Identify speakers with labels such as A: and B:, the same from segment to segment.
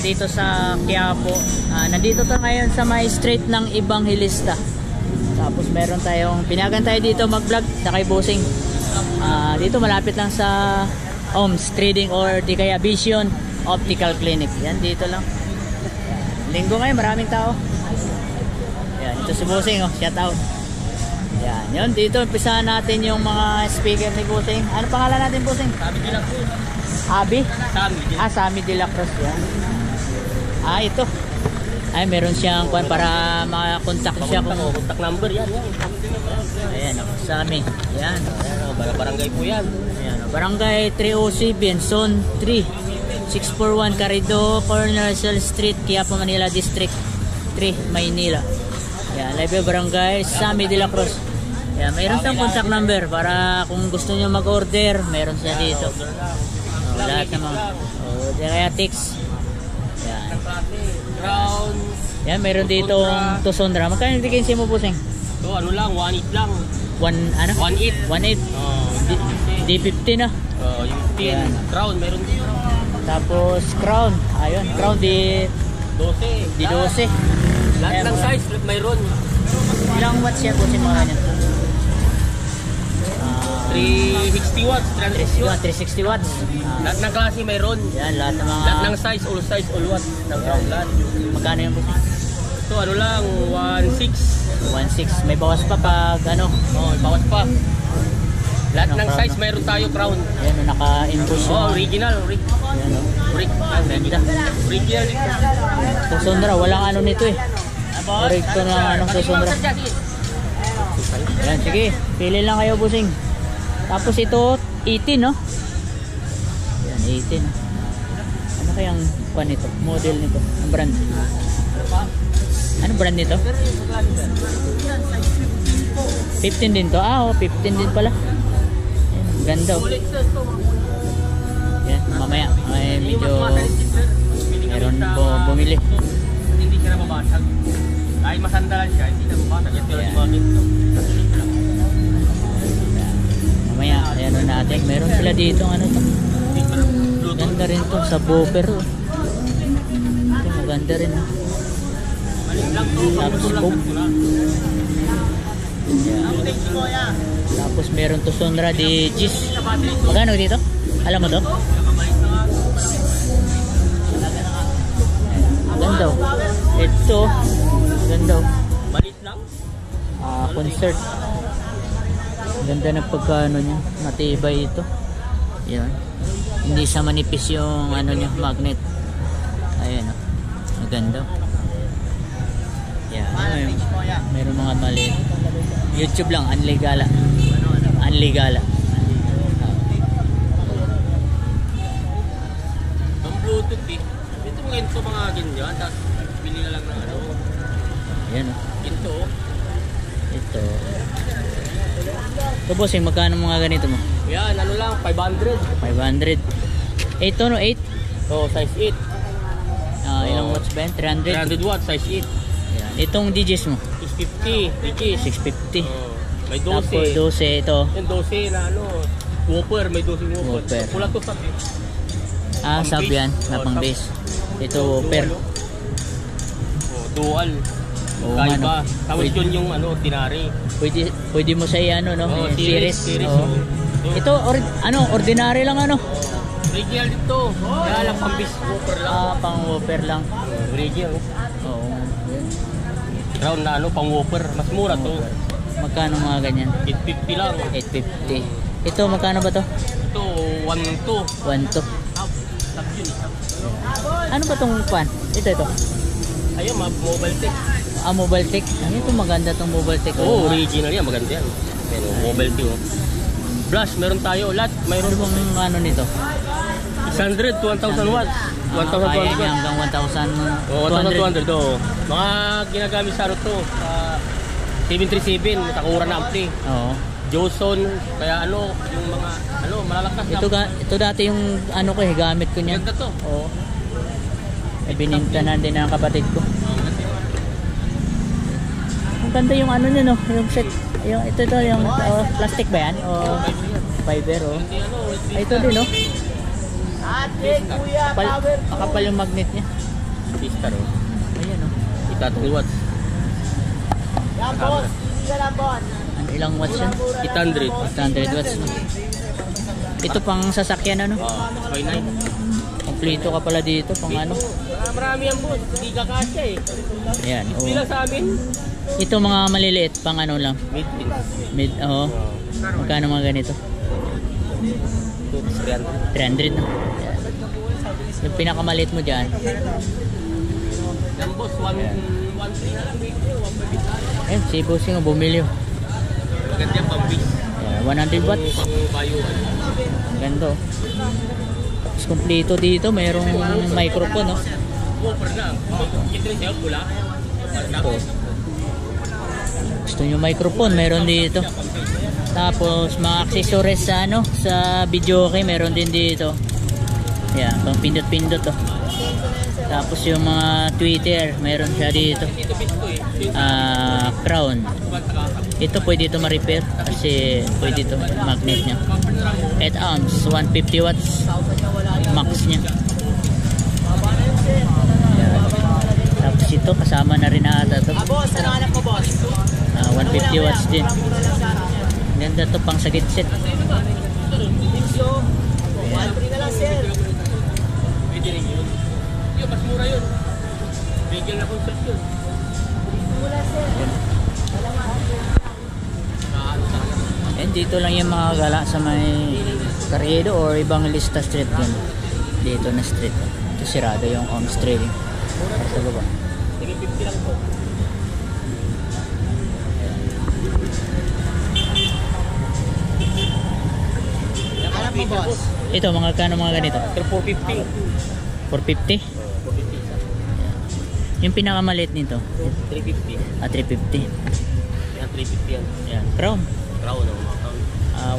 A: dito sa Quiapo. Nandito to ngayon sa may street ng Evangelista. Tapos meron tayong pinagan tayo dito mag-vlog na kay Bossing. Dito malapit lang sa OMS Trading or di kaya Vision Optical Clinic. Yan dito lang. Linggo ngayon, maraming tao. Yan, ito si Bossing, oh, shout out. Yan, yun, dito umpisahan natin yung mga speaker ni Bossing. Ano pangalan natin, Bossing?
B: Sami de la Cruz.
A: Abi?
B: Sami.
A: Sami de la Cruz, yan. Ito. Ay, meron siyang kuwan para makakontak siya kung
B: contact number yan.
A: ayan, Sami. Yan.
B: Barangay po yan.
A: Ayan, Barangay 307, Zone 3, 641 Carido, Corner Cell Street, Quiapo, Manila District 3, Maynila. Yan, live barangay Sami de la Cruz. Yan, mayroon siyang contact number para kung gusto niyo mag-order, meron siya dito. Lahat ng mga kaya text. Yan.
B: Crown.
A: Yan, meron dito Tusondra. Magkano tikinsin mo, Bossing?
B: So ano lang, 1.8 lang.
A: 1.8? 1.8. D50 na.
B: Yung 10. Crown, meron din.
A: Tapos Crown. Ayun, Crown di
B: 12.
A: Di 12.
B: Lahat ng size, mayroon.
A: Ilang watts yan, Bossing, mga ganyan?
B: 360 watts,
A: 360 watts.
B: Lahat ng klase mayroon.
A: Yan, lahat ng mga...
B: Lahat ng size, all watts. Ng Crown lahat.
A: Magkano yung, Bossing?
B: So ano lang, 1.6.
A: 1.6. May bawas pa pag ano?
B: Bawas pa. Lahat ng size mayroon tayo Crown.
A: Yan, naka-invoice yung...
B: Original.
A: Yan,
B: Original dito.
A: Tusondra, walang ano nito eh. Correcto na anong Tusondra. Yan, sige. Pili lang kayo, Bossing. Tapos ito, 18, no? Yan, 18. Ano kayang pan nito? Model nito? Ang brand? Anong brand nito? 15 din to? 15 din pala. Yan, ganda oh. Yan, mamaya. Ay, medyo meron bumili.
B: Hindi siya nababasag. Kahit masandalan siya, hindi nababasag. Yan sila yung mga ginto.
A: Mamaya, ayan natin. Meron sila dito ano to. Ganda rin to sa booper. Ito, maganda rin. Tapos scope. Tapos meron to Tusondra di Gis. Magkano dito? Alam mo to? Ganda oh. Ito. Ganda oh.
B: Malit lang?
A: Concert. Ganda ng pagkaano niya. Matibay ito. Yan. Hindi sa manipis yung ano niya, magnet. Ayan oh. Maganda. Yan. Meron mga maliit. YouTube lang, Anligala. Anligala.
B: Ang Bluetooth eh. Ito mga ginto mga ganyan. Tapos pili na lang ng ano.
A: Ayan oh.
B: Ginto.
A: Ito. Ito, Bossing, magkano mga ganito mo?
B: Yan, ano lang, 500.
A: 500. 8 to no? 8?
B: So, size 8.
A: Ilang watts ba yan? 300?
B: 300 watts, size 8.
A: Yan. Itong DJs mo?
B: 650, DJs.
A: 650.
B: May 12.
A: Tapos 12 ito.
B: Yung 12 na ano, whopper, may 12 whopper. Pula to sa
A: sub yan, na pang base. Ito whopper.
B: Dual. Kaiba. Tapos yun yung ano, ordinary.
A: Pwede mo sa ano, no? Series. Ito, ordinary lang ano?
B: Original dito. Kaya lang pang base whopper lang.
A: Pang whopper lang.
B: Original.
A: Oo.
B: Round na ano, pang whopper. Mas mura to.
A: Magkano mga ganyan?
B: 850 lang.
A: 850. Ito, magkano ba to?
B: Ito, 1.2.
A: 1.2. Ano ba tong pan? Ito.
B: Ayun, mobile tech.
A: Mobile tech. Ano ito, maganda tong mobile tech.
B: Original yan, maganda yan. Pero mobile tech. Flash, meron tayo. Lahat, mayroon
A: bang ano nito?
B: 600 to 1,000 watts. 1,200 watts.
A: Hanggang
B: 1,200. Mga ginagamit sa ano to. 737, Takura na ampli.
A: Oo.
B: Johnson, kaya ano, yung mga malalakas na.
A: Ito dati yung ano ko gamit ko niya.
B: Ganda to.
A: Oo. Bininta na din ng kapatid ko. Ang ganda yung ano niya, no? Yung set. Yung ito yung plastic ba yan? O fiber, oh. Ito din, no? Makapal yung magnet niya.
B: Star, oh.
A: Ayan o.
B: Ita 3 watts.
A: Ano, ilang watts yan?
B: 800.
A: 800 watts. No? Ito pang sasakyan ano?
B: By 9.
A: Kompleto ka pala dito pang ano?
B: Marami yan, boss. Hindi ka kasya eh.
A: Ayan. Oh.
B: Bilang sa amin.
A: Ito mga maliliit pang ano lang.
B: Mid.
A: Oo. Magkano mga ganito?
B: 300.
A: 300 no? Ayan. Yung pinakamaliit mo dyan.
B: Yan, boss. 1.3 na lang. 1.5
A: Ayun, si Bossing bumili.
B: Maganda yung pambis.
A: Ayan, 100 watts.
B: Bayuan.
A: Ang ganda oh. Tapos kompleto dito, mayroong microphone no?
B: Woofer na. Ito rin sa'yo, pula.
A: Ito. Gusto nyo microphone, meron dito. Tapos mga accessories sa ano, sa video okay, meron din dito. Yan, pang pindot-pindot oh. Tapos yung mga tweeter, meron siya dito. Crown. Ito pwede ito ma-repair kasi pwede ito, magnet niya. 8 ounce, 150 watts max niya. Yan. Tapos ito kasama na rin ata ito.
C: Boss, ano anak mo, boss?
A: 150 watts din. Ganda to pang sa headset.
C: So, 1.3 na lang, sir.
B: Pwede rin yun. Yun, mas mura yun. Bigyan na consult yun.
C: Mula, sir.
A: And dito lang yung mga gala sa may Carriedo or Evangelista Street yun. Dito na street. Ito sirado yung Oms Trading. Sa baba.
B: Sige, 50 lang po.
C: Anak mo, boss?
A: Ito mga kano mga ganito?
B: 450.
A: 450.
B: 450
A: Yung pinakamaliit nito.
B: 350.
A: 350.
B: Yan, 350 yan.
A: Yan. Crown.
B: Crown, oh, mga crown.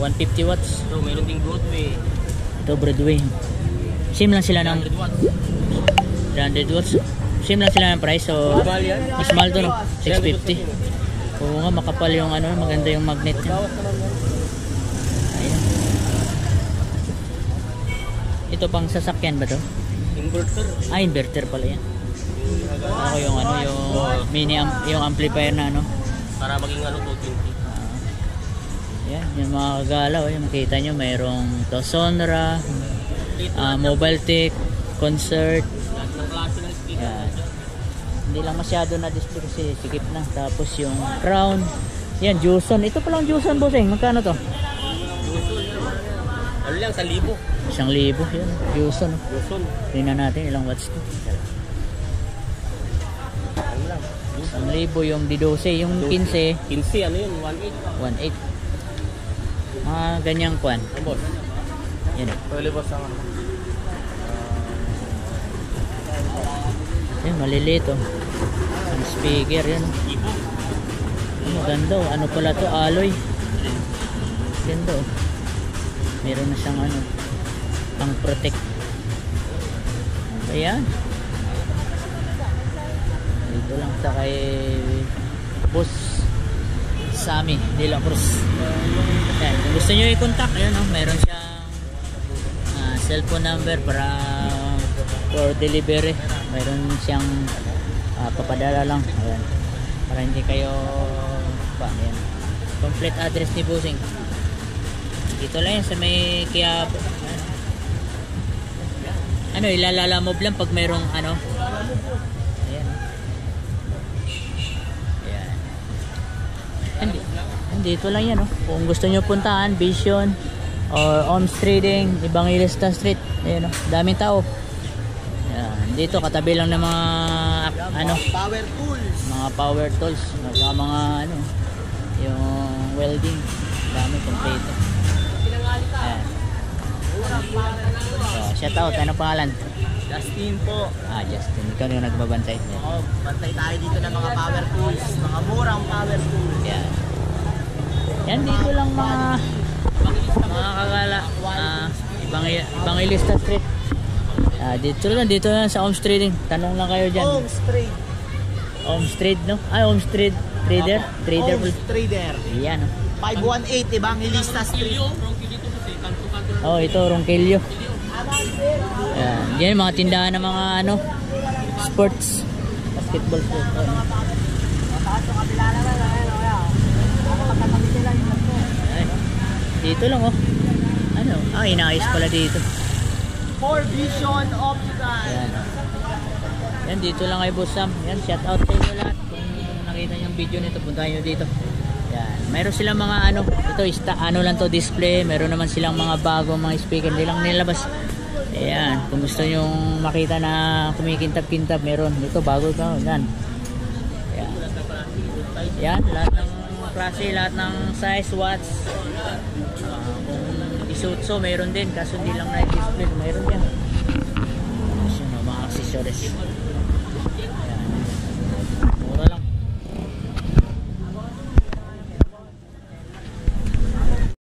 A: 150 watts.
B: So, meron ding Broadway.
A: Ito Broadway. Same lang sila ng
B: 100 watts.
A: 300 watts. Same lang sila ng price. So,
B: Mahal yan.
A: mas mahal to no? 650. Oo nga, makapal yung ano, maganda yung magnet niya.
B: Bawas naman yan.
A: Ayan. Ito pang sasakyan ba to?
B: Inverter.
A: Inverter pala yan. Ako yung ano, yung mini yung amplifier na ano.
B: Para maging ano, 220.
A: Yan, yung mga kagalaw, yung makita nyo, mayroong to Sonra, Mobile Tech, Concert.
B: Lahat ng klase ng speaker.
A: Yan. Hindi lang masyado na display kasi sikip na. Tapos yung Crown. Yan, Juson. Ito palang Juson, bossing. Magkano to?
B: Ano lang, 1,000.
A: 1,000. Yan, Juson.
B: Luzon.
A: Tingnan natin ilang watts to.
B: Ano lang.
A: 1,000 yung D12. Yung 15,
B: 15, ano yun? 1.8.
A: 1,800. Mga ganyang kwan.
B: Ang boss.
A: Yan o.
B: Pwede boss ang ano.
A: Yan, maliliit oh. Ang speaker yan.
B: Ibo.
A: Maganda oh. Ano pala to? Alloy. Ganda oh. Meron na siyang ano, pang protect. Ayan. Dito lang sa kay Boss Sammy De La Cruz. Ayan. Kung gusto nyo i-contact, ayan oh. Meron siyang cellphone number para for delivery. Meron siyang papadala lang. Ayan. Para hindi kayo ayan. Complete address ni Bossing. Dito lang yan sa may Quiapo. Ano, ilalamob lang pag mayroong ano. Ayan. Ayan. Dito lang yan, oh. Kung gusto nyo puntahan, Vision or Oms Trading, Evangelista Street. Ayan, oh. Daming tao. Ayan. Dito katabi lang ng mga ano,
C: Power tools.
A: mga power tools, mga ano, yung welding. Dami kompleto. Ayan. So, shout out, ano pangalan?
C: Justin po.
A: Justin, ikaw yung nagbabantay.
C: Oh, bantay tayo dito ng mga power tools. Mga murang power tools.
A: Yan. Yan dito lang mga kagala. Evangelista Street. Dito lang sa Oms Trading. Tanong lang kayo dyan.
C: Oms Trade.
A: Oms Trade, no? Oms Trade. Trader? Trader.
C: Oms Trader.
A: Yan, no?
C: 518 Evangelista Street.
A: Oh, ito, Ronquillo. Yan. Yan, mga tindahan ng mga ano, sports. Basketball po. Ay, dito lang oh. Ano? Inayos pala dito.
C: For Vision Optical.
A: Yan. Yan, dito lang kay Boss Sam. Yan, shout out sa inyo lahat. Kung nakita nyo yung video nito, puntahan nyo dito. Yan. Mayroon silang mga ano, ito ano lang to, display. Meron naman silang mga bagong mga speaker. Hindi lang nilabas. Ayan, kung gusto nyo makita na kumikintab-kintab, meron. Ito, bago ito. Yan. Yan. Yan, lahat ng klase, lahat ng size, watts. Kung isutso, meron din. Kaso hindi lang na-display. Meron yan. Tapos yung mga accessories.